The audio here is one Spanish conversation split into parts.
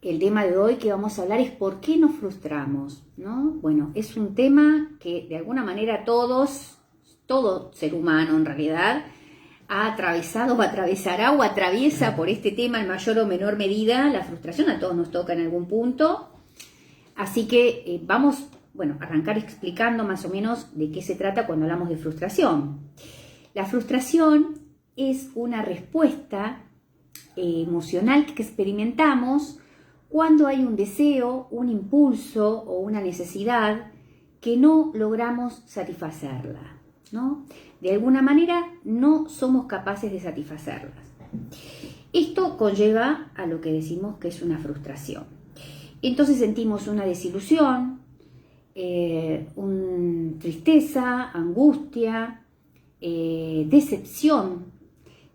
el tema de hoy que vamos a hablar es ¿por qué nos frustramos? ¿No? Bueno, es un tema que de alguna manera todo ser humano en realidad ha atravesado o atravesará o atraviesa por este tema en mayor o menor medida. La frustración a todos nos toca en algún punto. Así que vamos, a arrancar explicando más o menos de qué se trata cuando hablamos de frustración. La frustración es una respuesta emocional que experimentamos cuando hay un deseo, un impulso o una necesidad que no logramos satisfacerla, ¿no? De alguna manera no somos capaces de satisfacerlas. Esto conlleva a lo que decimos que es una frustración. Entonces sentimos una desilusión, tristeza, angustia, decepción,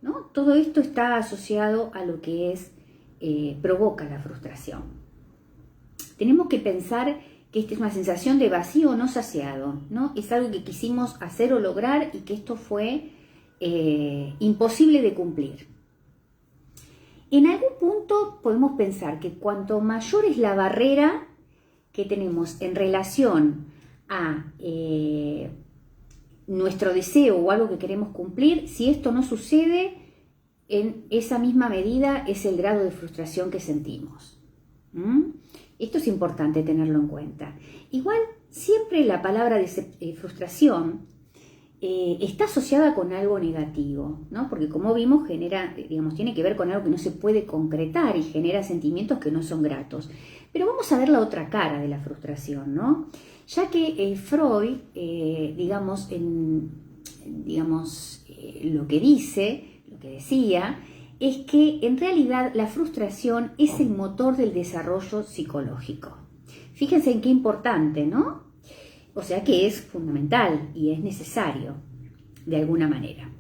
¿no? Todo esto está asociado a lo que provoca la frustración. Tenemos que pensar que esta es una sensación de vacío no saciado, ¿no? Es algo que quisimos hacer o lograr y que esto fue imposible de cumplir. En algún punto podemos pensar que cuanto mayor es la barrera que tenemos en relación a nuestro deseo o algo que queremos cumplir, si esto no sucede, en esa misma medida es el grado de frustración que sentimos. Esto es importante tenerlo en cuenta. Igual, siempre la palabra de frustración está asociada con algo negativo, ¿no? Porque como vimos, tiene que ver con algo que no se puede concretar y genera sentimientos que no son gratos. Pero vamos a ver la otra cara de la frustración, ¿no? Ya que Freud, lo que decía, es que en realidad la frustración es el motor del desarrollo psicológico. Fíjense en qué importante, ¿no? O sea que es fundamental y es necesario, de alguna manera.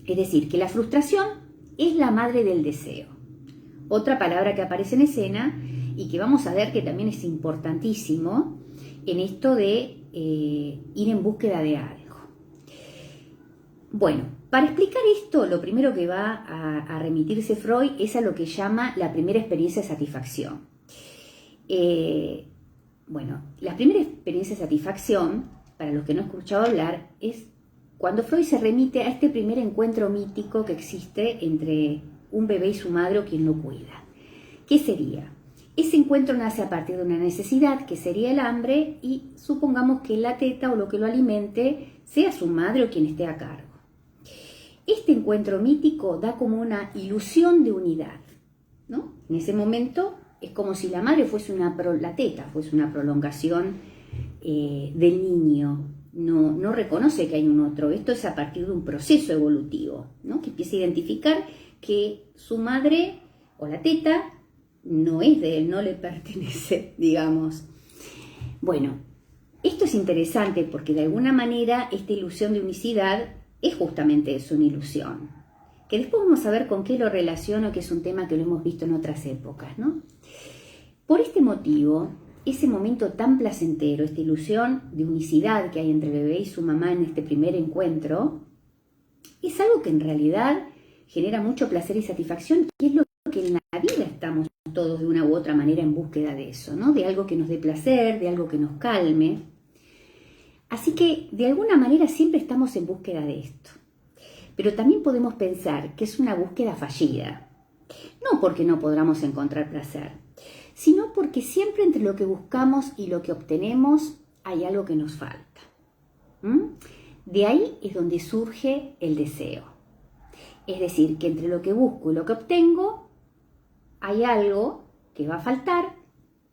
Es decir, que la frustración es la madre del deseo. Otra palabra que aparece en escena y que vamos a ver que también es importantísimo en esto de ir en búsqueda de algo. Bueno, para explicar esto, lo primero que va a remitirse Freud es a lo que llama la primera experiencia de satisfacción. La primera experiencia de satisfacción, para los que no han escuchado hablar, es cuando Freud se remite a este primer encuentro mítico que existe entre un bebé y su madre o quien lo cuida. ¿Qué sería? Ese encuentro nace a partir de una necesidad, que sería el hambre, y supongamos que la teta o lo que lo alimente sea su madre o quien esté a cargo. Este encuentro mítico da como una ilusión de unidad, ¿no? En ese momento es como si la madre la teta fuese una prolongación del niño. No reconoce que hay un otro. Esto es a partir de un proceso evolutivo, ¿no? Que empieza a identificar que su madre o la teta no es de él, no le pertenece, digamos. Bueno, esto es interesante porque de alguna manera esta ilusión de unicidad es justamente eso, una ilusión. Que después vamos a ver con qué lo relaciono, que es un tema que lo hemos visto en otras épocas, ¿no? Por este motivo, ese momento tan placentero, esta ilusión de unicidad que hay entre el bebé y su mamá en este primer encuentro, es algo que en realidad genera mucho placer y satisfacción, y es lo que en la vida estamos todos de una u otra manera en búsqueda de eso, ¿no? De algo que nos dé placer, de algo que nos calme. Así que de alguna manera siempre estamos en búsqueda de esto. Pero también podemos pensar que es una búsqueda fallida. No porque no podamos encontrar placer, sino porque siempre entre lo que buscamos y lo que obtenemos hay algo que nos falta. De ahí es donde surge el deseo. Es decir, que entre lo que busco y lo que obtengo hay algo que va a faltar,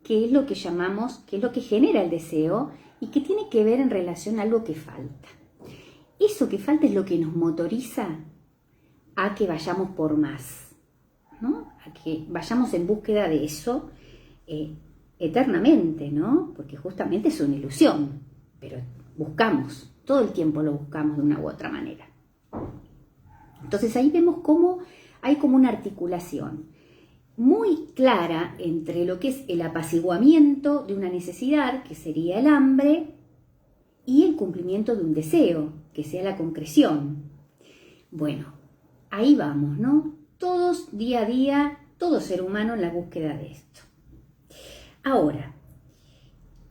que es lo que llamamos, que es lo que genera el deseo y que tiene que ver en relación a algo que falta. Eso que falta es lo que nos motoriza a que vayamos por más, ¿no? A que vayamos en búsqueda de eso eternamente, ¿no? Porque justamente es una ilusión, pero buscamos, todo el tiempo lo buscamos de una u otra manera. Entonces ahí vemos cómo hay como una articulación muy clara entre lo que es el apaciguamiento de una necesidad, que sería el hambre, y el cumplimiento de un deseo, que sea la concreción. Bueno, ahí vamos, ¿no? Todos día a día todo ser humano en la búsqueda de esto. Ahora,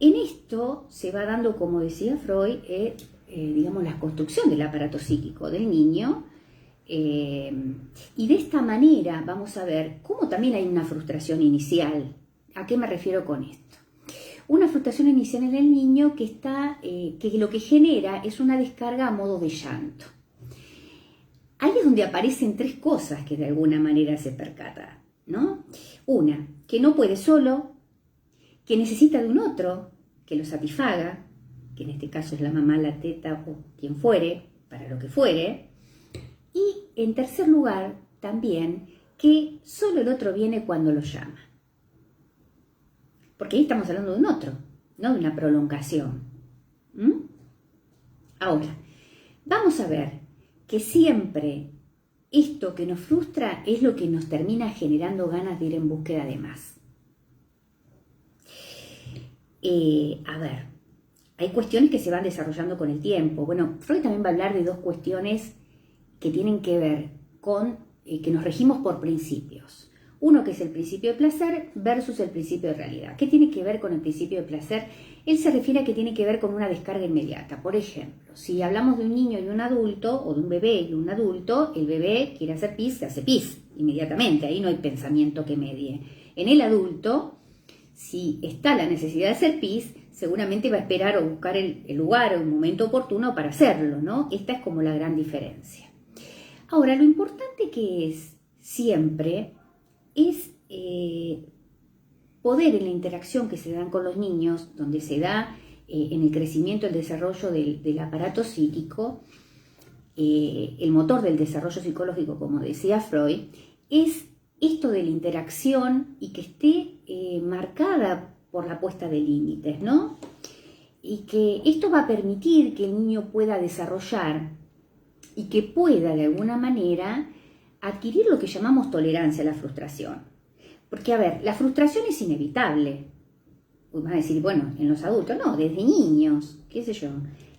en esto se va dando, como decía Freud, digamos, la construcción del aparato psíquico del niño, y de esta manera vamos a ver cómo también hay una frustración inicial. ¿A qué me refiero con esto? Una frustración inicial en el niño que lo que genera es una descarga a modo de llanto. Ahí es donde aparecen tres cosas que de alguna manera se percata, ¿no? Una, que no puede solo, que necesita de un otro que lo satisfaga, que en este caso es la mamá, la teta o quien fuere, para lo que fuere. Y en tercer lugar, también, que solo el otro viene cuando lo llama. Porque ahí estamos hablando de un otro, no de una prolongación. Ahora, vamos a ver que siempre esto que nos frustra es lo que nos termina generando ganas de ir en búsqueda de más. A ver, hay cuestiones que se van desarrollando con el tiempo. Bueno, Freud también va a hablar de dos cuestiones que tienen que ver con que nos regimos por principios. Uno que es el principio de placer versus el principio de realidad. ¿Qué tiene que ver con el principio de placer? Él se refiere a que tiene que ver con una descarga inmediata. Por ejemplo, si hablamos de un niño y un adulto, o de un bebé y un adulto, el bebé quiere hacer pis, se hace pis inmediatamente. Ahí no hay pensamiento que medie. En el adulto, si está la necesidad de hacer pis, seguramente va a esperar o buscar el lugar o el momento oportuno para hacerlo, ¿no? Esta es como la gran diferencia. Ahora, lo importante que es siempre es poder en la interacción que se dan con los niños, donde se da en el crecimiento, el desarrollo del aparato psíquico, el motor del desarrollo psicológico, como decía Freud, es esto de la interacción y que esté marcada por la puesta de límites, ¿no? Y que esto va a permitir que el niño pueda desarrollar y que pueda de alguna manera adquirir lo que llamamos tolerancia a la frustración. Porque, a ver, la frustración es inevitable. Van a decir, bueno, en los adultos, no, desde niños, qué sé yo.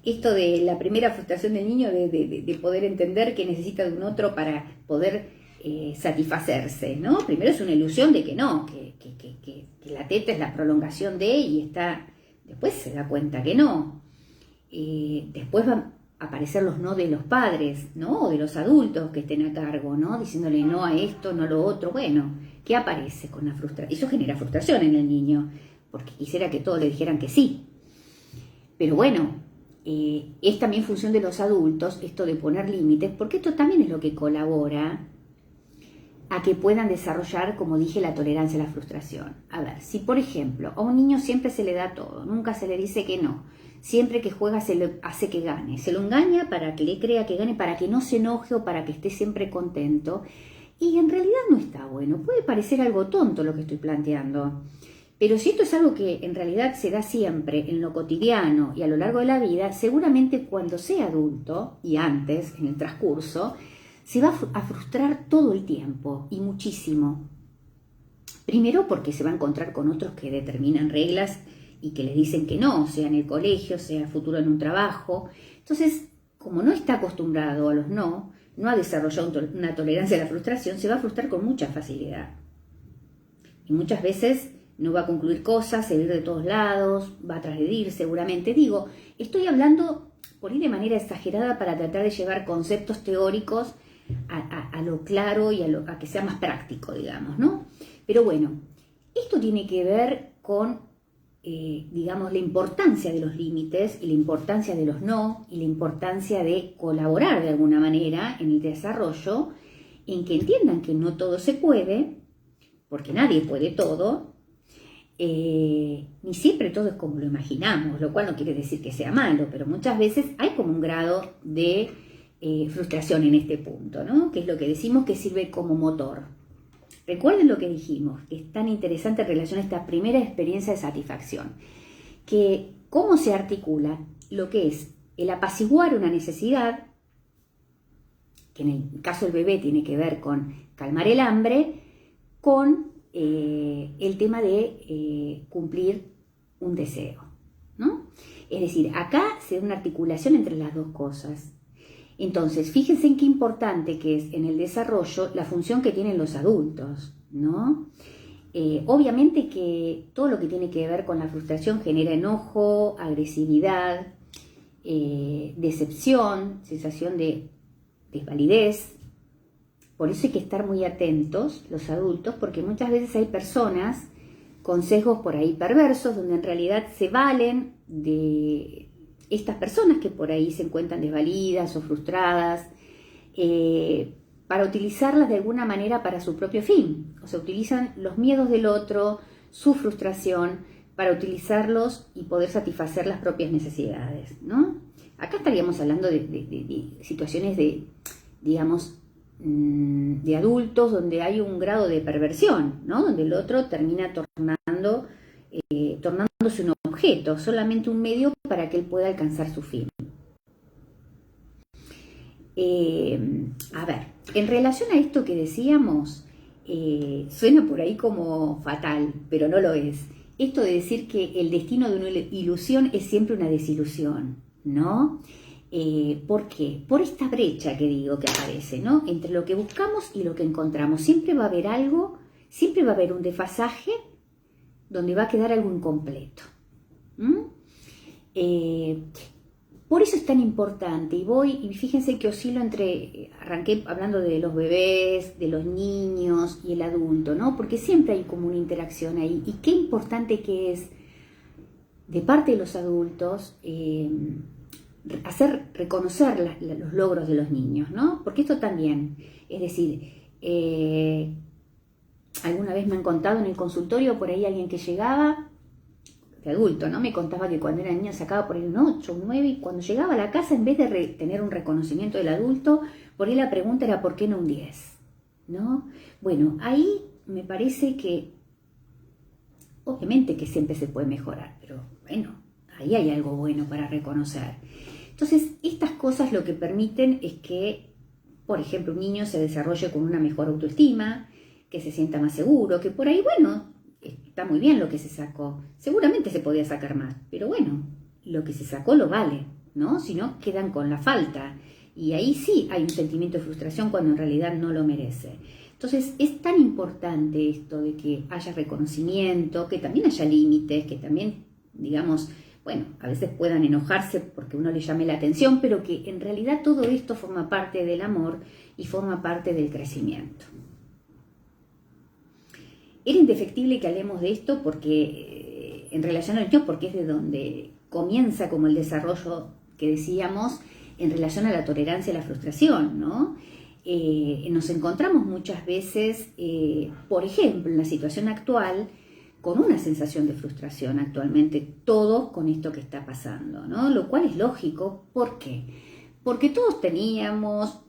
Esto de la primera frustración del niño de poder entender que necesita de un otro para poder satisfacerse, ¿no? Primero es una ilusión de que no, que la teta es la prolongación de, y está, después se da cuenta que no. Después van a aparecer los no de los padres, ¿no? O de los adultos que estén a cargo, ¿no? Diciéndole no a esto, no a lo otro. Bueno, ¿qué aparece con la frustración? Eso genera frustración en el niño, porque quisiera que todos le dijeran que sí. Pero bueno, es también función de los adultos esto de poner límites, porque esto también es lo que colabora a que puedan desarrollar, como dije, la tolerancia a la frustración. A ver, si por ejemplo a un niño siempre se le da todo, nunca se le dice que no, siempre que juega se le hace que gane, se lo engaña para que le crea que gane, para que no se enoje o para que esté siempre contento, y en realidad no está bueno. Puede parecer algo tonto lo que estoy planteando, pero si esto es algo que en realidad se da siempre en lo cotidiano y a lo largo de la vida, seguramente cuando sea adulto y antes, en el transcurso, se va a frustrar todo el tiempo y muchísimo. Primero porque se va a encontrar con otros que determinan reglas y que les dicen que no, sea en el colegio, sea futuro en un trabajo. Entonces, como no está acostumbrado a los no ha desarrollado una tolerancia a la frustración, se va a frustrar con mucha facilidad. Y muchas veces no va a concluir cosas, se va a ir de todos lados, va a transgredir seguramente. Digo, estoy hablando por ahí de manera exagerada para tratar de llevar conceptos teóricos a lo claro y a que sea más práctico, digamos, ¿no? Pero bueno, esto tiene que ver con, digamos, la importancia de los límites y la importancia de los no y la importancia de colaborar de alguna manera en el desarrollo, en que entiendan que no todo se puede, porque nadie puede todo, ni siempre todo es como lo imaginamos, lo cual no quiere decir que sea malo, pero muchas veces hay como un grado de frustración en este punto, ¿no? Que es lo que decimos que sirve como motor. Recuerden lo que dijimos, que es tan interesante en relación a esta primera experiencia de satisfacción, que cómo se articula lo que es el apaciguar una necesidad, que en el caso del bebé tiene que ver con calmar el hambre, con el tema de cumplir un deseo, ¿no? Es decir, acá se da una articulación entre las dos cosas. Entonces, fíjense en qué importante que es en el desarrollo la función que tienen los adultos, ¿no? Obviamente que todo lo que tiene que ver con la frustración genera enojo, agresividad, decepción, sensación de desvalidez. Por eso hay que estar muy atentos los adultos, porque muchas veces hay personas con sesgos por ahí perversos, donde en realidad se valen de estas personas que por ahí se encuentran desvalidas o frustradas, para utilizarlas de alguna manera para su propio fin. O sea, utilizan los miedos del otro, su frustración, para utilizarlos y poder satisfacer las propias necesidades, ¿no? Acá estaríamos hablando de situaciones de, digamos, de adultos donde hay un grado de perversión, ¿no? Donde el otro termina tornándose un objeto, solamente un medio para que él pueda alcanzar su fin. A ver, en relación a esto que decíamos, suena por ahí como fatal, pero no lo es. Esto de decir que el destino de una ilusión es siempre una desilusión, ¿no? ¿Por qué? Por esta brecha que digo que aparece, ¿no? Entre lo que buscamos y lo que encontramos. Siempre va a haber algo, siempre va a haber un desfasaje donde va a quedar algo incompleto. Por eso es tan importante, y fíjense que oscilo arranqué hablando de los bebés, de los niños y el adulto, ¿no? Porque siempre hay como una interacción ahí, y qué importante que es, de parte de los adultos, hacer reconocer los logros de los niños, ¿no? Porque esto también, es decir, alguna vez me han contado en el consultorio por ahí alguien que llegaba, de adulto, ¿no? Me contaba que cuando era niño sacaba por ahí un 8, un 9, y cuando llegaba a la casa, en vez de tener un reconocimiento del adulto, por ahí la pregunta era ¿por qué no un 10? ¿No? Bueno, ahí me parece que, obviamente que siempre se puede mejorar, pero bueno, ahí hay algo bueno para reconocer. Entonces, estas cosas lo que permiten es que, por ejemplo, un niño se desarrolle con una mejor autoestima, que se sienta más seguro, que por ahí, bueno, está muy bien lo que se sacó. Seguramente se podía sacar más, pero bueno, lo que se sacó lo vale, ¿no? Si no, quedan con la falta. Y ahí sí hay un sentimiento de frustración cuando en realidad no lo merece. Entonces, es tan importante esto de que haya reconocimiento, que también haya límites, que también, digamos, bueno, a veces puedan enojarse porque uno le llame la atención, pero que en realidad todo esto forma parte del amor y forma parte del crecimiento. Era indefectible que hablemos de esto porque, en relación al niño, porque es de donde comienza como el desarrollo que decíamos en relación a la tolerancia y la frustración, ¿no? Nos encontramos muchas veces, por ejemplo, en la situación actual, con una sensación de frustración actualmente, todos con esto que está pasando, ¿no? Lo cual es lógico. ¿Por qué? Porque todos tenemos,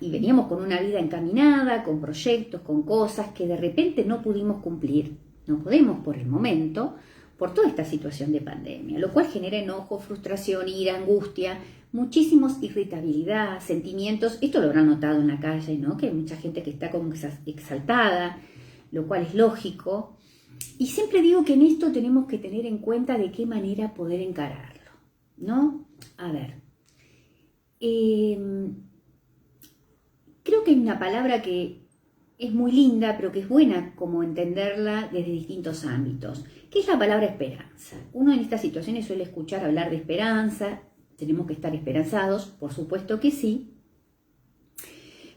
y veníamos con una vida encaminada, con proyectos, con cosas que de repente no pudimos cumplir, no podemos por el momento, por toda esta situación de pandemia, lo cual genera enojo, frustración, ira, angustia, muchísimos irritabilidad, sentimientos. Esto lo habrán notado en la calle, ¿no? Que hay mucha gente que está como exaltada, lo cual es lógico. Y siempre digo que en esto tenemos que tener en cuenta de qué manera poder encararlo, ¿no? A ver, creo que hay una palabra que es muy linda, pero que es buena como entenderla desde distintos ámbitos, que es la palabra esperanza. Uno en estas situaciones suele escuchar hablar de esperanza, tenemos que estar esperanzados, por supuesto que sí,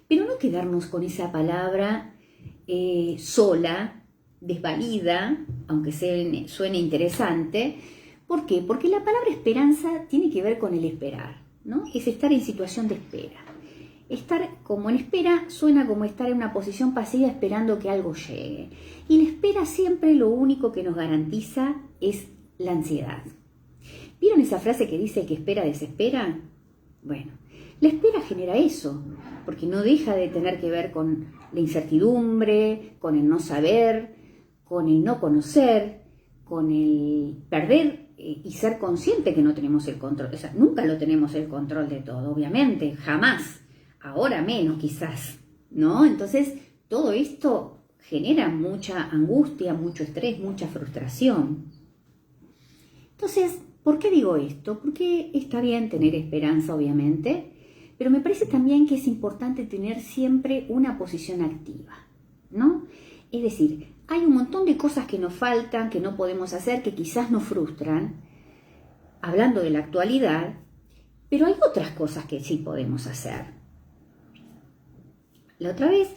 pero no quedarnos con esa palabra sola, desvalida, aunque suene interesante. ¿Por qué? Porque la palabra esperanza tiene que ver con el esperar, ¿no? Es estar en situación de espera. Estar como en espera suena como estar en una posición pasiva esperando que algo llegue. Y la espera siempre lo único que nos garantiza es la ansiedad. ¿Vieron esa frase que dice que espera desespera? Bueno, la espera genera eso, porque no deja de tener que ver con la incertidumbre, con el no saber, con el no conocer, con el perder y ser consciente que no tenemos el control. O sea, nunca lo tenemos el control de todo, obviamente, jamás. Ahora menos quizás, ¿no? Entonces, todo esto genera mucha angustia, mucho estrés, mucha frustración. Entonces, ¿por qué digo esto? Porque está bien tener esperanza, obviamente, pero me parece también que es importante tener siempre una posición activa, ¿no? Es decir, hay un montón de cosas que nos faltan, que no podemos hacer, que quizás nos frustran, hablando de la actualidad, pero hay otras cosas que sí podemos hacer. La otra vez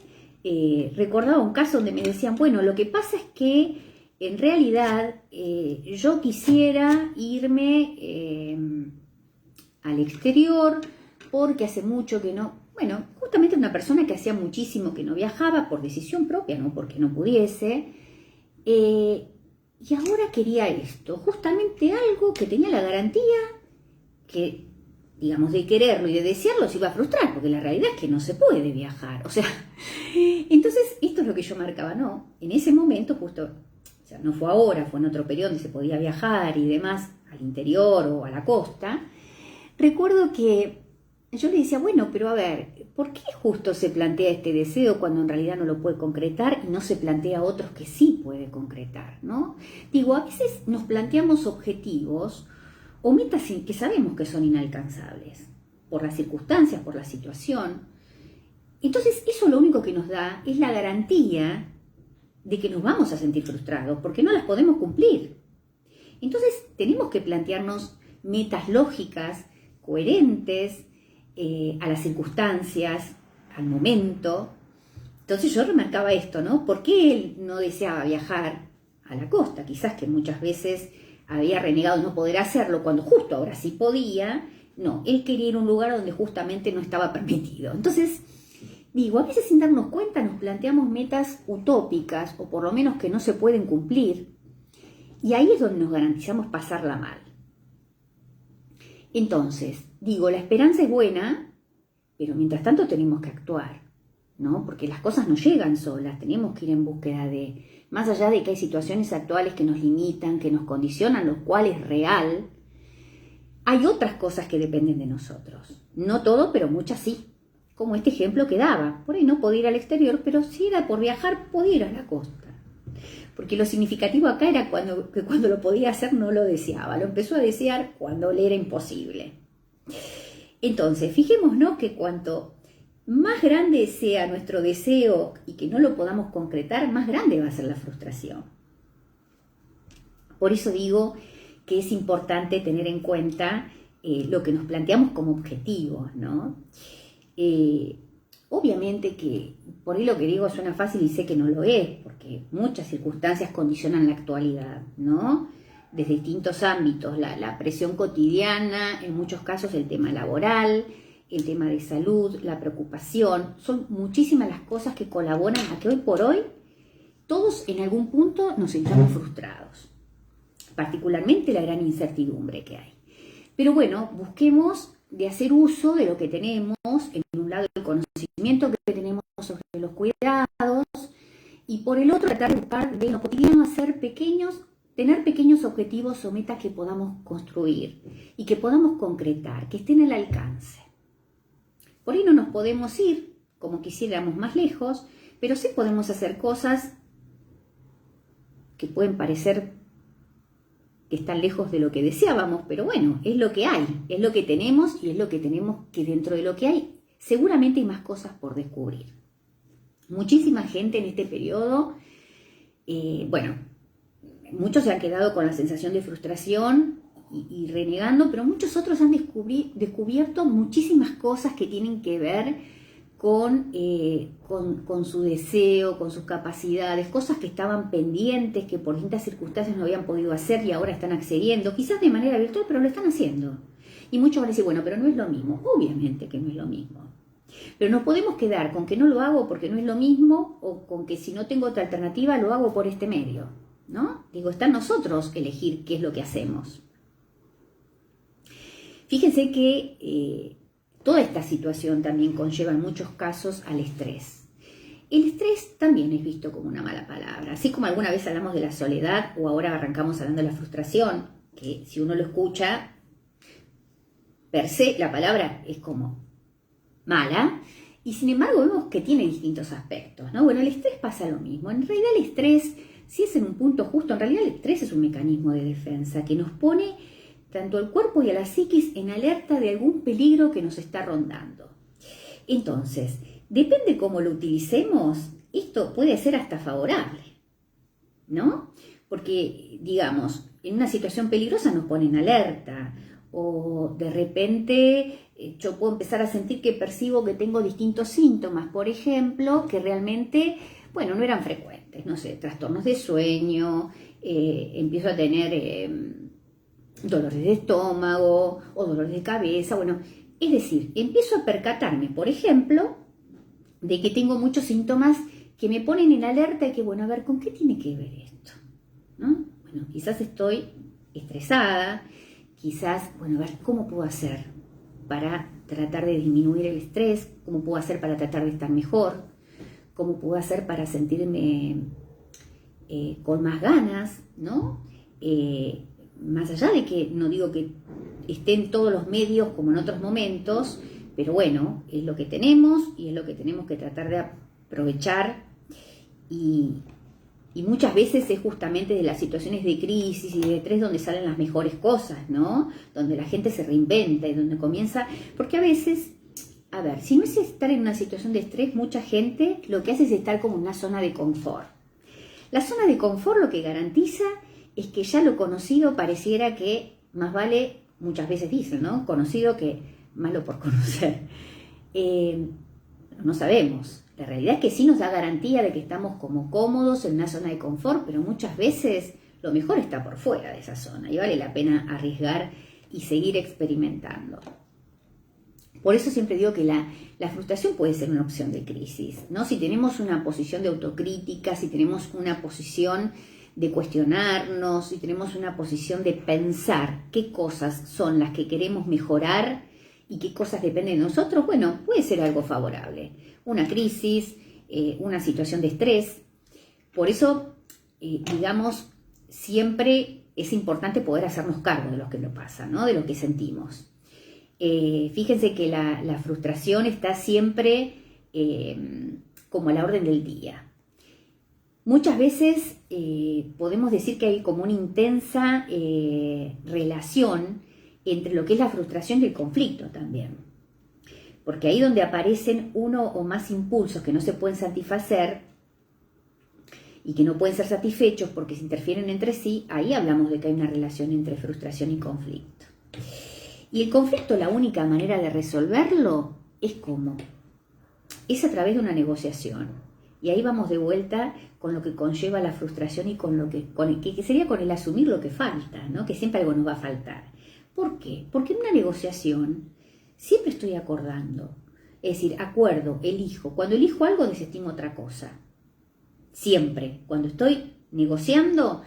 recordaba un caso donde me decían, bueno, lo que pasa es que en realidad yo quisiera irme al exterior porque hace mucho que no, bueno, justamente una persona que hacía muchísimo que no viajaba por decisión propia, no porque no pudiese, y ahora quería esto, justamente algo que tenía la garantía que, digamos, de quererlo y de desearlo se iba a frustrar, porque la realidad es que no se puede viajar, o sea, entonces esto es lo que yo marcaba, no, en ese momento justo, o sea, no fue ahora, fue en otro periodo donde se podía viajar y demás, al interior o a la costa. Recuerdo que yo le decía, bueno, pero a ver, ¿por qué justo se plantea este deseo cuando en realidad no lo puede concretar y no se plantea otros que sí puede concretar, ¿no? Digo, a veces nos planteamos objetivos o metas que sabemos que son inalcanzables por las circunstancias, por la situación. Entonces, eso lo único que nos da es la garantía de que nos vamos a sentir frustrados porque no las podemos cumplir. Entonces, tenemos que plantearnos metas lógicas, coherentes, a las circunstancias, al momento. Entonces yo remarcaba esto, ¿no? ¿Por qué él no deseaba viajar a la costa? Quizás que muchas veces había renegado no poder hacerlo cuando justo ahora sí podía. No, él quería ir a un lugar donde justamente no estaba permitido. Entonces, digo, a veces sin darnos cuenta nos planteamos metas utópicas o por lo menos que no se pueden cumplir. Y ahí es donde nos garantizamos pasarla mal. Entonces, digo, la esperanza es buena, pero mientras tanto tenemos que actuar, ¿no? Porque las cosas no llegan solas, tenemos que ir en búsqueda de, más allá de que hay situaciones actuales que nos limitan, que nos condicionan, lo cual es real, hay otras cosas que dependen de nosotros. No todo, pero muchas sí. Como este ejemplo que daba. Por ahí no podía ir al exterior, pero si era por viajar, podía ir a la costa. Porque lo significativo acá era que cuando lo podía hacer no lo deseaba. Lo empezó a desear cuando le era imposible. Entonces, fijémonos que cuanto más grande sea nuestro deseo y que no lo podamos concretar, más grande va a ser la frustración. Por eso digo que es importante tener en cuenta lo que nos planteamos como objetivos, ¿no? Obviamente que por ahí lo que digo suena fácil y sé que no lo es, porque muchas circunstancias condicionan la actualidad, ¿no? Desde distintos ámbitos, la presión cotidiana, en muchos casos el tema laboral, el tema de salud, la preocupación, son muchísimas las cosas que colaboran a que hoy por hoy todos en algún punto nos sintamos frustrados, particularmente la gran incertidumbre que hay. Pero bueno, busquemos de hacer uso de lo que tenemos, en un lado el conocimiento que tenemos sobre los cuidados y por el otro tratar de buscar de lo cotidiano hacer tener pequeños objetivos o metas que podamos construir y que podamos concretar, que estén al alcance. Por ahí no nos podemos ir como quisiéramos más lejos, pero sí podemos hacer cosas que pueden parecer que están lejos de lo que deseábamos, pero bueno, es lo que hay, es lo que tenemos y es lo que tenemos que dentro de lo que hay, seguramente hay más cosas por descubrir. Muchísima gente en este periodo, bueno, muchos se han quedado con la sensación de frustración y renegando, pero muchos otros han descubierto muchísimas cosas que tienen que ver con su deseo, con sus capacidades, cosas que estaban pendientes, que por distintas circunstancias no habían podido hacer y ahora están accediendo, quizás de manera virtual, pero lo están haciendo. Y muchos van a decir, bueno, pero no es lo mismo. Obviamente que no es lo mismo. Pero nos podemos quedar con que no lo hago porque no es lo mismo o con que si no tengo otra alternativa lo hago por este medio, ¿no? Digo, está en nosotros elegir qué es lo que hacemos. Fíjense que toda esta situación también conlleva en muchos casos al estrés. El estrés también es visto como una mala palabra. Así como alguna vez hablamos de la soledad o ahora arrancamos hablando de la frustración, que si uno lo escucha, per se la palabra es como mala, y sin embargo vemos que tiene distintos aspectos, ¿no? Bueno, el estrés pasa lo mismo. En realidad el estrés, si es en un punto justo, en realidad el estrés es un mecanismo de defensa que nos pone tanto al cuerpo y a la psiquis en alerta de algún peligro que nos está rondando. Entonces, depende cómo lo utilicemos, esto puede ser hasta favorable, ¿no? Porque, digamos, en una situación peligrosa nos ponen alerta, o de repente yo puedo empezar a sentir que percibo que tengo distintos síntomas, por ejemplo, que realmente, bueno, no eran frecuentes, no sé, trastornos de sueño, empiezo a tener dolores de estómago o dolores de cabeza, bueno, es decir, empiezo a percatarme, por ejemplo, de que tengo muchos síntomas que me ponen en alerta y que, bueno, a ver, ¿con qué tiene que ver esto? ¿No? Bueno, quizás estoy estresada, quizás, bueno, a ver, ¿cómo puedo hacer para tratar de disminuir el estrés? ¿Cómo puedo hacer para tratar de estar mejor? ¿Cómo puedo hacer para sentirme con más ganas, ¿no? Más allá de que no digo que estén todos los medios como en otros momentos, pero bueno, es lo que tenemos y es lo que tenemos que tratar de aprovechar y muchas veces es justamente de las situaciones de crisis y de estrés donde salen las mejores cosas, ¿no? Donde la gente se reinventa y donde comienza, porque a veces, a ver, si no es estar en una situación de estrés, mucha gente lo que hace es estar como en una zona de confort. La zona de confort lo que garantiza es que ya lo conocido pareciera que más vale, muchas veces dicen, ¿no? Conocido que malo por conocer. No sabemos. La realidad es que sí nos da garantía de que estamos como cómodos en una zona de confort, pero muchas veces lo mejor está por fuera de esa zona y vale la pena arriesgar y seguir experimentando. Por eso siempre digo que la frustración puede ser una opción de crisis, ¿no? Si tenemos una posición de autocrítica, si tenemos una posición de cuestionarnos, si tenemos una posición de pensar qué cosas son las que queremos mejorar y qué cosas dependen de nosotros, bueno, puede ser algo favorable. Una crisis, una situación de estrés. Por eso, digamos, siempre es importante poder hacernos cargo de lo que nos pasa, ¿no? De lo que sentimos. Fíjense que la frustración está siempre como a la orden del día. Muchas veces podemos decir que hay como una intensa relación entre lo que es la frustración y el conflicto también. Porque ahí donde aparecen uno o más impulsos que no se pueden satisfacer y que no pueden ser satisfechos porque se interfieren entre sí, ahí hablamos de que hay una relación entre frustración y conflicto. Y el conflicto, la única manera de resolverlo es ¿cómo? Es a través de una negociación. Y ahí vamos de vuelta con lo que conlleva la frustración y que sería con el asumir lo que falta, ¿no? Que siempre algo nos va a faltar. ¿Por qué? Porque en una negociación siempre estoy acordando. Es decir, acuerdo, elijo. Cuando elijo algo, desestimo otra cosa. Siempre. Cuando estoy negociando,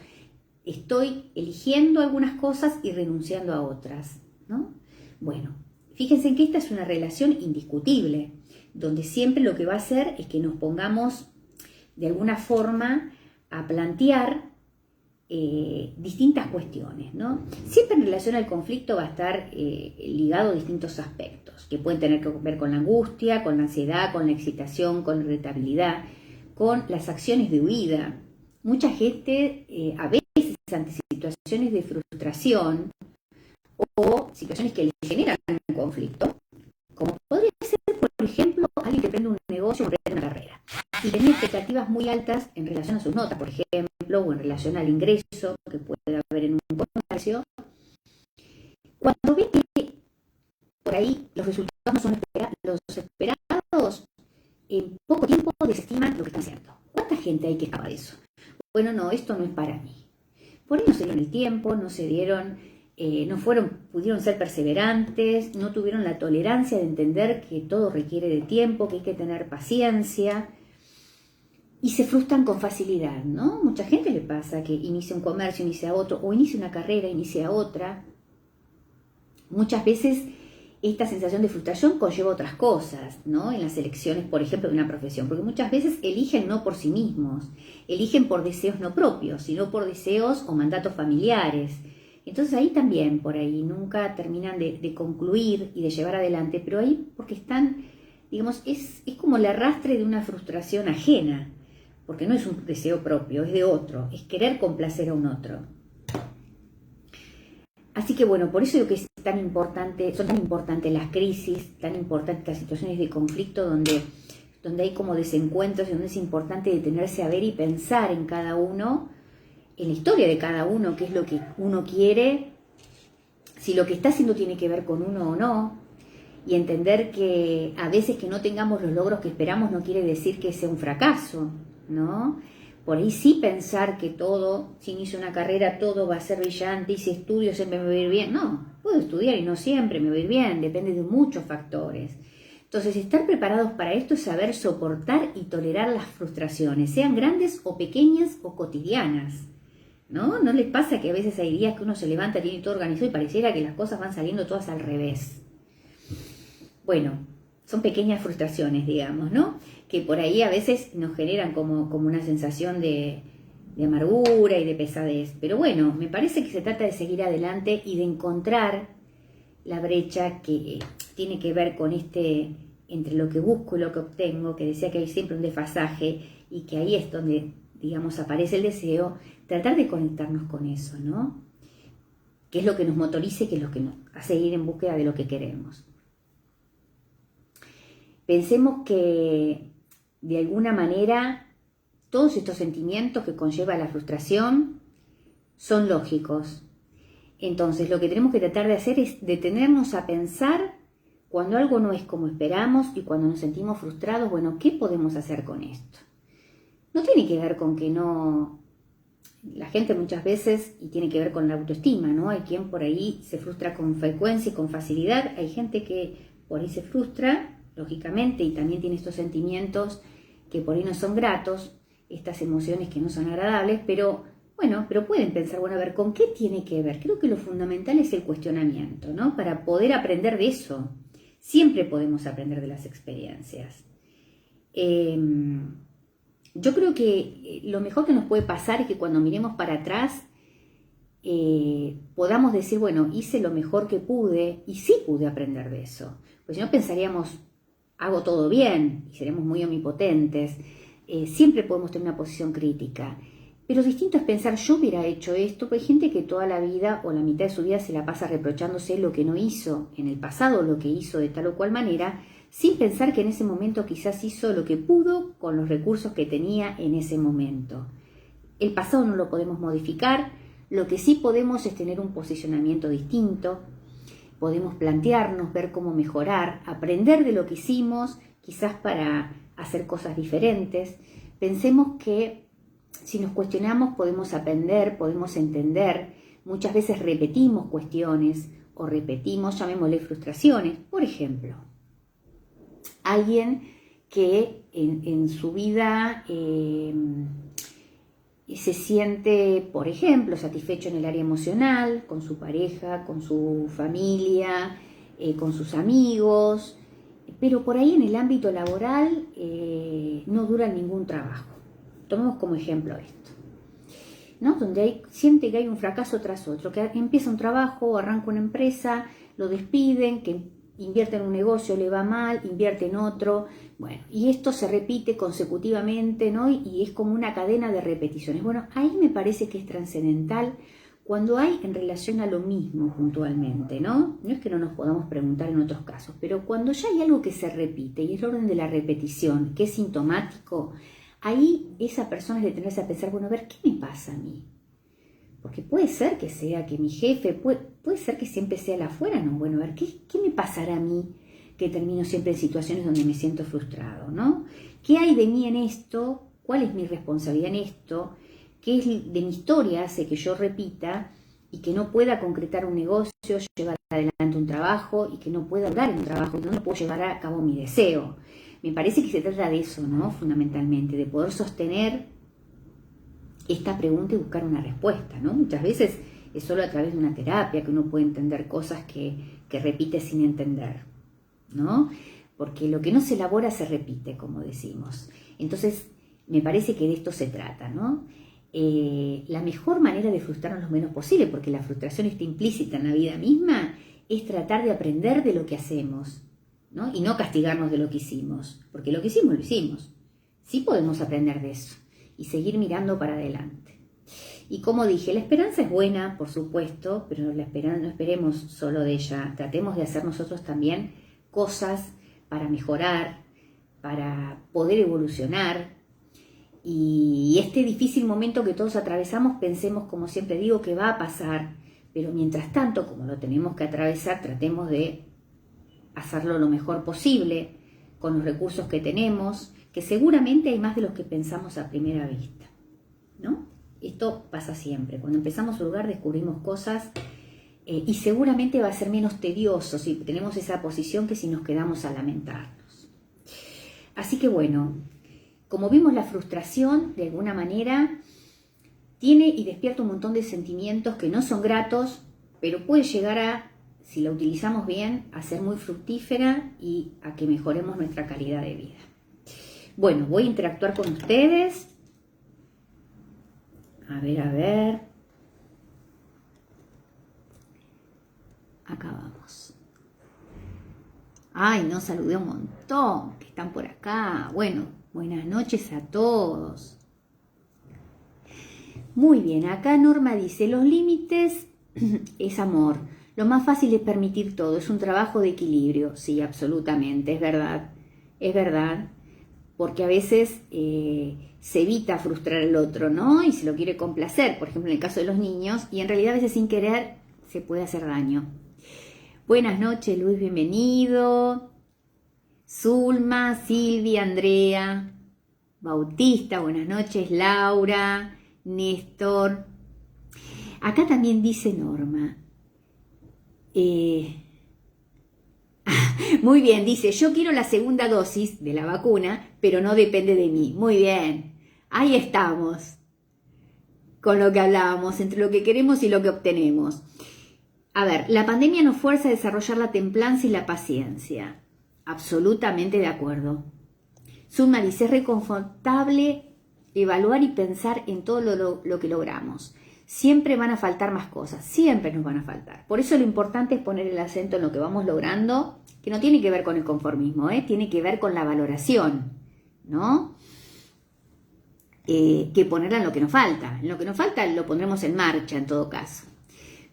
estoy eligiendo algunas cosas y renunciando a otras, ¿no? Bueno, fíjense que esta es una relación indiscutible, donde siempre lo que va a hacer es que nos pongamos de alguna forma a plantear distintas cuestiones, ¿no? Siempre en relación al conflicto va a estar ligado a distintos aspectos, que pueden tener que ver con la angustia, con la ansiedad, con la excitación, con la irritabilidad, con las acciones de huida. Mucha gente a veces ante situaciones de frustración o situaciones que le generan un conflicto, como podría ser, por ejemplo, alguien que emprende un negocio o emprende una carrera y tiene expectativas muy altas en relación a sus notas, por ejemplo, o en relación al ingreso que puede haber en un comercio. Cuando ve que por ahí los resultados no son los esperados, en poco tiempo desestiman lo que están haciendo. ¿Cuánta gente hay que escapa de eso? Bueno, no, esto no es para mí. Por ahí no se dieron el tiempo, no se dieron, pudieron ser perseverantes, no tuvieron la tolerancia de entender que todo requiere de tiempo, que hay que tener paciencia y se frustran con facilidad, ¿no? Mucha gente le pasa que inicia un comercio, inicia otro, o inicia una carrera, inicia otra. Muchas veces esta sensación de frustración conlleva otras cosas, ¿no? En las elecciones, por ejemplo, de una profesión, porque muchas veces eligen no por sí mismos, eligen por deseos no propios, sino por deseos o mandatos familiares. Entonces ahí también, por ahí, nunca terminan de concluir y de llevar adelante, pero ahí porque están, digamos, es como el arrastre de una frustración ajena, porque no es un deseo propio, es de otro, es querer complacer a un otro. Así que bueno, por eso digo que es tan importante, son tan importantes las crisis, tan importantes las situaciones de conflicto donde donde hay como desencuentros y donde es importante detenerse a ver y pensar en cada uno, en la historia de cada uno, qué es lo que uno quiere, si lo que está haciendo tiene que ver con uno o no, y entender que a veces que no tengamos los logros que esperamos no quiere decir que sea un fracaso, ¿no? Por ahí sí pensar que todo, si inicio una carrera, todo va a ser brillante, y si estudio siempre me va a ir bien. No, puedo estudiar y no siempre me va a ir bien, depende de muchos factores. Entonces, estar preparados para esto es saber soportar y tolerar las frustraciones, sean grandes o pequeñas o cotidianas, ¿no? ¿No les pasa que a veces hay días que uno se levanta, tiene todo organizado y pareciera que las cosas van saliendo todas al revés? Bueno, son pequeñas frustraciones, digamos, ¿no? Que por ahí a veces nos generan como una sensación de amargura y de pesadez. Pero bueno, me parece que se trata de seguir adelante y de encontrar la brecha que tiene que ver con entre lo que busco y lo que obtengo, que decía que hay siempre un desfasaje y que ahí es donde, digamos, aparece el deseo, tratar de conectarnos con eso, ¿no? Que es lo que nos motorice, que es lo que nos hace ir en búsqueda de lo que queremos. Pensemos que, de alguna manera, todos estos sentimientos que conlleva la frustración son lógicos. Entonces, lo que tenemos que tratar de hacer es detenernos a pensar cuando algo no es como esperamos y cuando nos sentimos frustrados, bueno, ¿qué podemos hacer con esto? No tiene que ver con que no... La gente muchas veces, y tiene que ver con la autoestima, ¿no? Hay quien por ahí se frustra con frecuencia y con facilidad. Hay gente que por ahí se frustra, lógicamente, y también tiene estos sentimientos que por ahí no son gratos, estas emociones que no son agradables, pero bueno, pero pueden pensar, bueno, a ver, ¿con qué tiene que ver? Creo que lo fundamental es el cuestionamiento, ¿no? Para poder aprender de eso. Siempre podemos aprender de las experiencias. Yo creo que lo mejor que nos puede pasar es que cuando miremos para atrás podamos decir, bueno, hice lo mejor que pude y sí pude aprender de eso. Pues si no pensaríamos, hago todo bien y seremos muy omnipotentes. Siempre podemos tener una posición crítica. Pero distinto es pensar, yo hubiera hecho esto, porque hay gente que toda la vida o la mitad de su vida se la pasa reprochándose lo que no hizo en el pasado, lo que hizo de tal o cual manera, sin pensar que en ese momento quizás hizo lo que pudo con los recursos que tenía en ese momento. El pasado no lo podemos modificar, lo que sí podemos es tener un posicionamiento distinto, podemos plantearnos, ver cómo mejorar, aprender de lo que hicimos, quizás para hacer cosas diferentes. Pensemos que si nos cuestionamos podemos aprender, podemos entender. Muchas veces repetimos cuestiones o repetimos, llamémosle frustraciones. Por ejemplo, alguien que en su vida se siente, por ejemplo, satisfecho en el área emocional, con su pareja, con su familia, con sus amigos, pero por ahí en el ámbito laboral no dura ningún trabajo. Tomemos como ejemplo esto, ¿no? Donde siente que hay un fracaso tras otro, que empieza un trabajo, arranca una empresa, lo despiden, que invierte en un negocio, le va mal, invierte en otro, bueno, y esto se repite consecutivamente, ¿no? Y es como una cadena de repeticiones. Bueno, ahí me parece que es trascendental cuando hay en relación a lo mismo puntualmente, ¿no? No es que no nos podamos preguntar en otros casos, pero cuando ya hay algo que se repite y es el orden de la repetición, que es sintomático, ahí esa persona es detenerse a pensar, bueno, a ver, ¿qué me pasa a mí? Porque puede ser que sea que mi jefe, puede ser que siempre sea el afuera, ¿no? Bueno, a ver, ¿qué me pasará a mí que termino siempre en situaciones donde me siento frustrado, ¿no? ¿Qué hay de mí en esto? ¿Cuál es mi responsabilidad en esto? ¿Qué es de mi historia hace que yo repita y que no pueda concretar un negocio, llevar adelante un trabajo y que no pueda dar un trabajo y no puedo llevar a cabo mi deseo? Me parece que se trata de eso, ¿no? Fundamentalmente, de poder sostener esta pregunta y buscar una respuesta, ¿no? Muchas veces es solo a través de una terapia que uno puede entender cosas que repite sin entender, ¿no? Porque lo que no se elabora se repite, como decimos. Entonces, me parece que de esto se trata, ¿no? La mejor manera de frustrarnos lo menos posible, porque la frustración está implícita en la vida misma, es tratar de aprender de lo que hacemos, ¿no? Y no castigarnos de lo que hicimos, porque lo que hicimos, lo hicimos. Sí podemos aprender de eso y seguir mirando para adelante. Y como dije, la esperanza es buena, por supuesto, pero no esperemos solo de ella. Tratemos de hacer nosotros también cosas para mejorar, para poder evolucionar. Y este difícil momento que todos atravesamos, pensemos, como siempre digo, que va a pasar, pero mientras tanto, como lo tenemos que atravesar, tratemos de hacerlo lo mejor posible, con los recursos que tenemos, que seguramente hay más de los que pensamos a primera vista, ¿no? Esto pasa siempre. Cuando empezamos un lugar descubrimos cosas y seguramente va a ser menos tedioso si tenemos esa posición que si nos quedamos a lamentarnos. Así que bueno, como vimos, la frustración de alguna manera tiene y despierta un montón de sentimientos que no son gratos, pero puede llegar a, si la utilizamos bien, a ser muy fructífera y a que mejoremos nuestra calidad de vida. Bueno, voy a interactuar con ustedes. A ver. Acá vamos. Ay, no, saludé un montón que están por acá. Bueno, buenas noches a todos. Muy bien, acá Norma dice, los límites es amor. Lo más fácil es permitir todo, es un trabajo de equilibrio. Sí, absolutamente, es verdad, porque a veces se evita frustrar al otro, ¿no? Y se lo quiere complacer, por ejemplo, en el caso de los niños, y en realidad a veces sin querer se puede hacer daño. Buenas noches, Luis, bienvenido. Zulma, Silvia, Andrea, Bautista, buenas noches, Laura, Néstor. Acá también dice Norma. Muy bien, dice, yo quiero la segunda dosis de la vacuna, pero no depende de mí. Muy bien, ahí estamos, con lo que hablábamos, entre lo que queremos y lo que obtenemos. A ver, la pandemia nos fuerza a desarrollar la templanza y la paciencia. Absolutamente de acuerdo. Zulma dice, es reconfortable evaluar y pensar en todo lo que logramos. Siempre van a faltar más cosas, siempre nos van a faltar. Por eso lo importante es poner el acento en lo que vamos logrando, que no tiene que ver con el conformismo, tiene que ver con la valoración, ¿no? Que ponerla en lo que nos falta. En lo que nos falta lo pondremos en marcha en todo caso.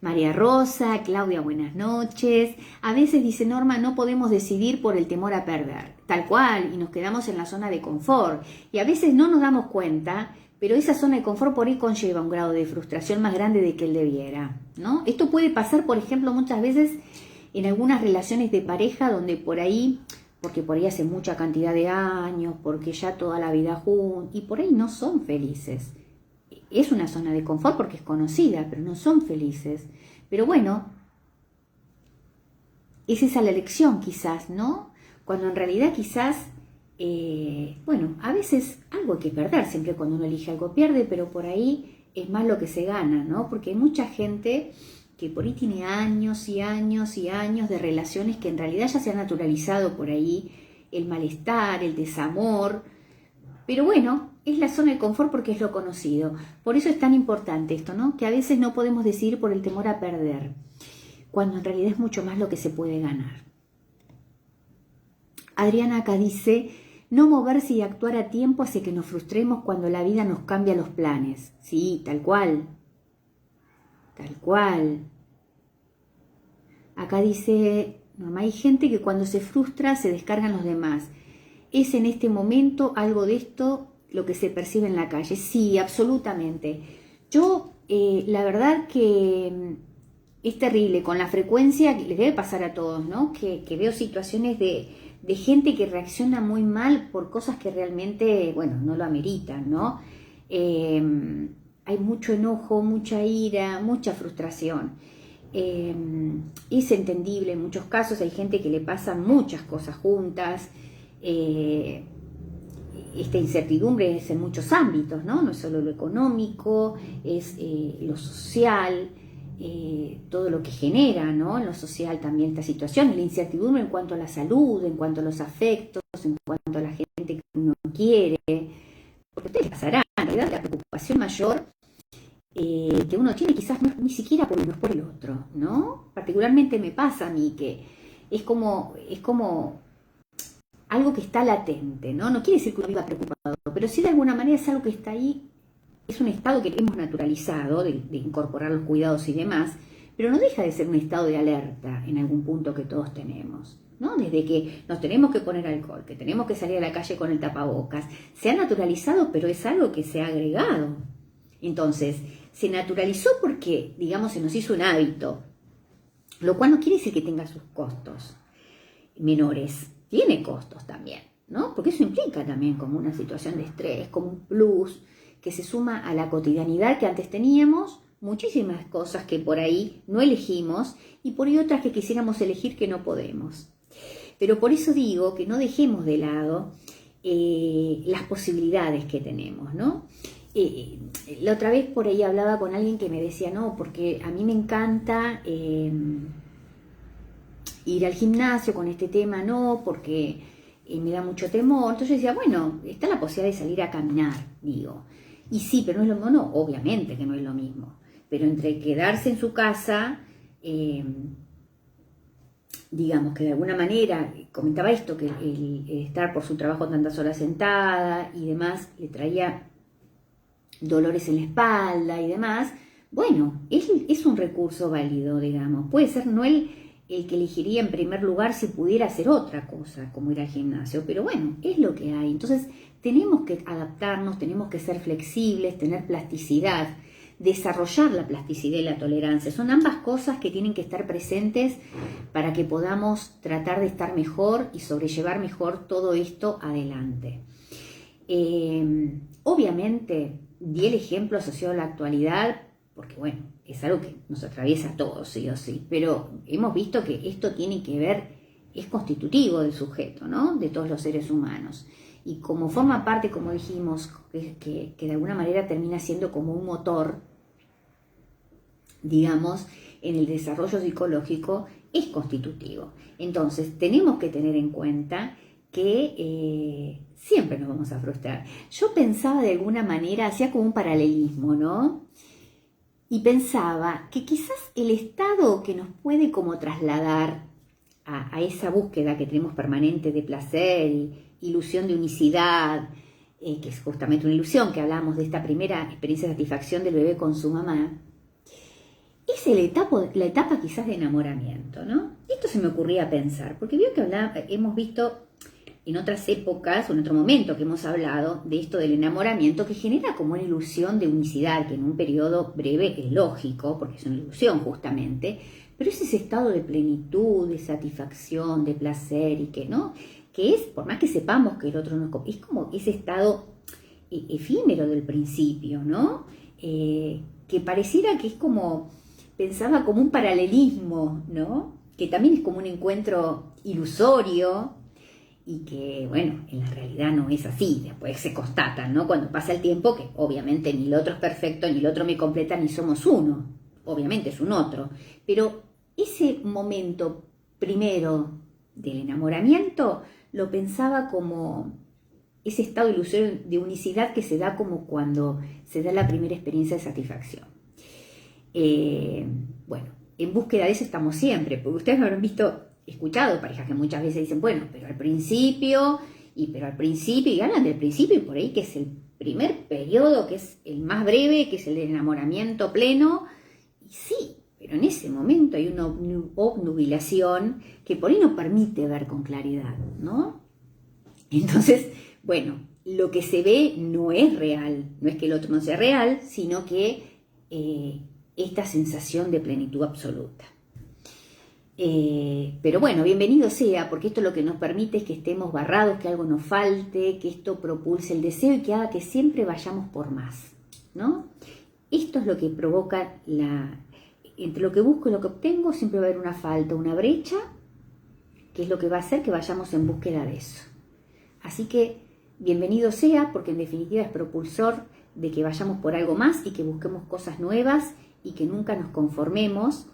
María Rosa, Claudia, buenas noches. A veces, dice Norma, no podemos decidir por el temor a perder, tal cual, y nos quedamos en la zona de confort. Y a veces no nos damos cuenta, pero esa zona de confort por ahí conlleva un grado de frustración más grande de que él debiera, ¿no? Esto puede pasar, por ejemplo, muchas veces en algunas relaciones de pareja donde por ahí, porque por ahí hace mucha cantidad de años, porque ya toda la vida juntos, y por ahí no son felices. Es una zona de confort porque es conocida, pero no son felices. Pero bueno, es esa la elección quizás, ¿no? Cuando en realidad quizás, bueno, a veces algo hay que perder, siempre cuando uno elige algo pierde, pero por ahí es más lo que se gana, ¿no? Porque hay mucha gente que por ahí tiene años y años y años de relaciones que en realidad ya se ha naturalizado por ahí el malestar, el desamor, pero bueno, es la zona de confort porque es lo conocido. Por eso es tan importante esto, ¿no? Que a veces no podemos decidir por el temor a perder, cuando en realidad es mucho más lo que se puede ganar. Adriana acá dice, no moverse y actuar a tiempo hace que nos frustremos cuando la vida nos cambia los planes. Sí, tal cual. Tal cual. Acá dice, Norma, hay gente que cuando se frustra se descargan los demás. ¿Es en este momento algo de esto lo que se percibe en la calle? Sí, absolutamente. Yo, la verdad que es terrible con la frecuencia, les debe pasar a todos, ¿no? Que veo situaciones de gente que reacciona muy mal por cosas que realmente, bueno, no lo ameritan, ¿no? Hay mucho enojo, mucha ira, mucha frustración. Es entendible en muchos casos, hay gente que le pasan muchas cosas juntas. Esta incertidumbre es en muchos ámbitos, ¿no? No es solo lo económico, es lo social, todo lo que genera, ¿no? En lo social también esta situación, la incertidumbre en cuanto a la salud, en cuanto a los afectos, en cuanto a la gente que uno quiere, porque ustedes pasarán, en realidad la preocupación mayor que uno tiene quizás no, ni siquiera por uno, por el otro, ¿no? Particularmente me pasa a mí que es como algo que está latente, ¿no? No quiere decir que uno viva preocupado, pero sí de alguna manera es algo que está ahí, es un estado que hemos naturalizado de incorporar los cuidados y demás, pero no deja de ser un estado de alerta en algún punto que todos tenemos. ¿no? Desde que nos tenemos que poner alcohol, que tenemos que salir a la calle con el tapabocas, se ha naturalizado, pero es algo que se ha agregado. Entonces, se naturalizó porque, digamos, se nos hizo un hábito, lo cual no quiere decir que tenga sus costos menores, tiene costos también, ¿no? Porque eso implica también como una situación de estrés, como un plus que se suma a la cotidianidad que antes teníamos, muchísimas cosas que por ahí no elegimos y por ahí otras que quisiéramos elegir que no podemos. Pero por eso digo que no dejemos de lado las posibilidades que tenemos, ¿no? La otra vez por ahí hablaba con alguien que me decía, no, porque a mí me encanta ir al gimnasio con este tema, no, porque me da mucho temor. Entonces yo decía, bueno, está la posibilidad de salir a caminar, digo. Y sí, pero no es lo mismo, no, obviamente que no es lo mismo. Pero entre quedarse en su casa, digamos que de alguna manera, comentaba esto, que el estar por su trabajo tantas horas sentada y demás, le traía dolores en la espalda y demás, bueno, es un recurso válido, digamos. Puede ser no el que elegiría en primer lugar si pudiera hacer otra cosa, como ir al gimnasio, pero bueno, es lo que hay. Entonces, tenemos que adaptarnos, tenemos que ser flexibles, tener plasticidad, desarrollar la plasticidad y la tolerancia. Son ambas cosas que tienen que estar presentes para que podamos tratar de estar mejor y sobrellevar mejor todo esto adelante. Obviamente, di el ejemplo asociado a la actualidad, porque bueno, es algo que nos atraviesa a todos, sí o sí, pero hemos visto que esto tiene que ver, es constitutivo del sujeto, ¿no? De todos los seres humanos. Y como forma parte, como dijimos, que de alguna manera termina siendo como un motor, digamos, en el desarrollo psicológico, es constitutivo. Entonces, tenemos que tener en cuenta que siempre nos vamos a frustrar. Yo pensaba de alguna manera, hacía como un paralelismo, ¿no? Y pensaba que quizás el estado que nos puede como trasladar a esa búsqueda que tenemos permanente de placer y ilusión de unicidad, que es justamente una ilusión, que hablamos de esta primera experiencia de satisfacción del bebé con su mamá, es la etapa quizás de enamoramiento, ¿no? Esto se me ocurría pensar, porque veo que hemos visto en otras épocas o en otro momento que hemos hablado de esto del enamoramiento que genera como una ilusión de unicidad, que en un periodo breve es lógico, porque es una ilusión justamente, pero es ese estado de plenitud, de satisfacción, de placer y que, ¿no? Que es, por más que sepamos que el otro no es como ese estado efímero del principio, ¿no? Que pareciera que es como, pensaba como un paralelismo, ¿no? Que también es como un encuentro ilusorio, y que, bueno, en la realidad no es así, después se constata, ¿no? Cuando pasa el tiempo, que obviamente ni el otro es perfecto, ni el otro me completa, ni somos uno, obviamente es un otro, pero ese momento primero del enamoramiento lo pensaba como ese estado de ilusión de unicidad que se da como cuando se da la primera experiencia de satisfacción. Bueno, en búsqueda de eso estamos siempre, porque ustedes habrán escuchado parejas que muchas veces dicen, bueno, pero al principio, y hablan del principio y por ahí que es el primer periodo, que es el más breve, que es el de enamoramiento pleno, y sí, pero en ese momento hay una obnubilación que por ahí no permite ver con claridad, ¿no? Entonces, bueno, lo que se ve no es real, no es que el otro no sea real, sino que esta sensación de plenitud absoluta. Pero bueno, bienvenido sea, porque esto lo que nos permite es que estemos barrados, que algo nos falte, que esto propulse el deseo y que haga que siempre vayamos por más, ¿no? Esto es lo que provoca entre lo que busco y lo que obtengo, siempre va a haber una falta, una brecha, que es lo que va a hacer que vayamos en búsqueda de eso. Así que bienvenido sea, porque en definitiva es propulsor de que vayamos por algo más y que busquemos cosas nuevas y que nunca nos conformemos,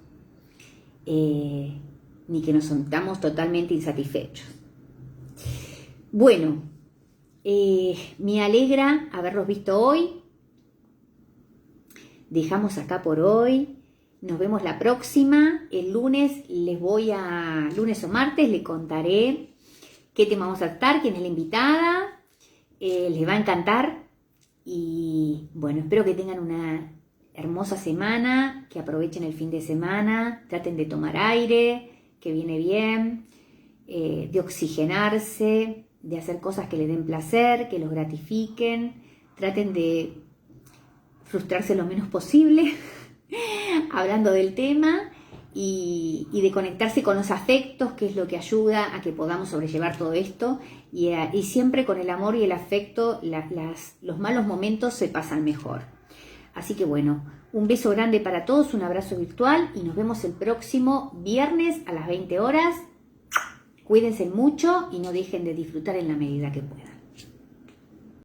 ni que nos sintamos totalmente insatisfechos. Bueno, me alegra haberlos visto hoy. Dejamos acá por hoy. Nos vemos la próxima. El lunes lunes o martes les contaré qué tema vamos a tratar, quién es la invitada. Les va a encantar. Y bueno, espero que tengan una hermosa semana, que aprovechen el fin de semana, traten de tomar aire, que viene bien, de oxigenarse, de hacer cosas que le den placer, que los gratifiquen. Traten de frustrarse lo menos posible, hablando del tema, y de conectarse con los afectos, que es lo que ayuda a que podamos sobrellevar todo esto. Y siempre con el amor y el afecto, los malos momentos se pasan mejor. Así que bueno, un beso grande para todos, un abrazo virtual y nos vemos el próximo viernes a las 20 horas. Cuídense mucho y no dejen de disfrutar en la medida que puedan.